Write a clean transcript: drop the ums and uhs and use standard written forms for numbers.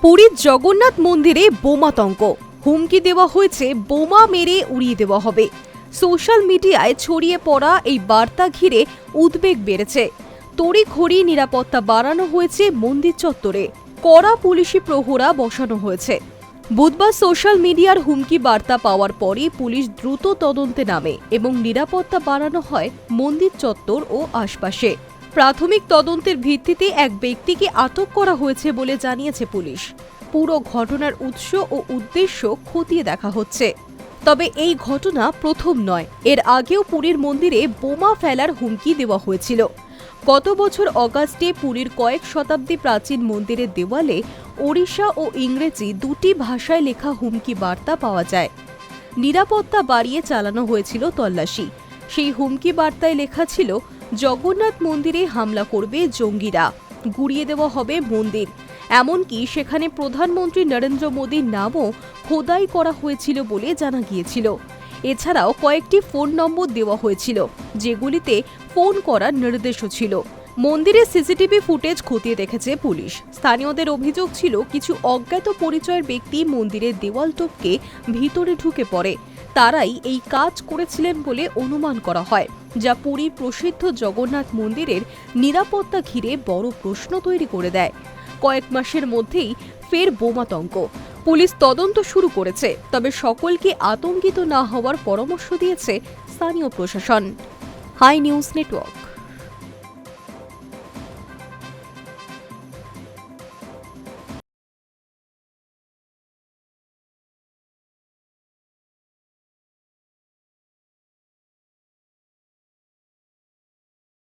পুরীর জগন্নাথ মন্দিরে বোমাতঙ্ক, হুমকি দেওয়া হয়েছে বোমা মেরে উড়িয়ে দেওয়া হবে। সোশ্যাল মিডিয়ায় ছড়িয়ে পড়া এই বার্তা ঘিরে উদ্বেগ বেড়েছে। তড়িঘড়ি নিরাপত্তা বাড়ানো হয়েছে মন্দির চত্বরে, কড়া পুলিশি প্রহরা বসানো হয়েছে। বুধবার সোশ্যাল মিডিয়ার হুমকি বার্তা পাওয়ার পরই পুলিশ দ্রুত তদন্তে নামে এবং নিরাপত্তা বাড়ানো হয় মন্দির চত্বর ও আশপাশে। প্রাথমিক তদন্তের ভিত্তিতে এক ব্যক্তিকে আটক করা হয়েছে বলে জানিয়েছে পুলিশ। পুরো ঘটনার উৎস ও উদ্দেশ্য খতিয়ে দেখা হচ্ছে। তবে এই ঘটনা প্রথম নয়, এর আগেও পুরীর মন্দিরে বোমা ফেলার হুমকি দেওয়া হয়েছিল। গত বছর অগাস্টে পুরীর কয়েক শতাব্দী প্রাচীন মন্দিরের দেওয়ালে ওড়িশা ও ইংরেজি দুটি ভাষায় লেখা হুমকি বার্তা পাওয়া যায়। নিরাপত্তা বাড়িয়ে চালানো হয়েছিল তল্লাশি। সেই হুমকি বার্তায় লেখা ছিল, জগন্নাথ মন্দিরে হামলা করবে জঙ্গিরা, গুড়িয়ে দেওয়া হবে মন্দির। এমনকি সেখানে প্রধানমন্ত্রী নরেন্দ্র মোদীর নামও খোদাই করা হয়েছিল বলে জানা গিয়েছিল। এছাড়াও কয়েকটি ফোন নম্বর দেওয়া হয়েছিল, যেগুলিতে ফোন করার নির্দেশও ছিল। মন্দিরের সিসিটিভি ফুটেজ খতিয়ে দেখেছে পুলিশ। স্থানীয়দের অভিযোগ ছিল, কিছু অজ্ঞাত পরিচয়ের ব্যক্তি মন্দিরের দেওয়াল টপকে ভিতরে ঢুকে পড়ে। তারাই এই কাজ করেছিলেন বলে অনুমান করা হয়, যা পুরীর প্রসিদ্ধ জগন্নাথ মন্দিরের নিরাপত্তা ঘিরে বড় প্রশ্ন তৈরি করে দেয়। কয়েক মাসের মধ্যেই ফের বোমাতঙ্ক। পুলিশ তদন্ত শুরু করেছে, তবে সকলকে আতঙ্কিত না হওয়ার পরামর্শ দিয়েছে স্থানীয় প্রশাসন। Hi news network.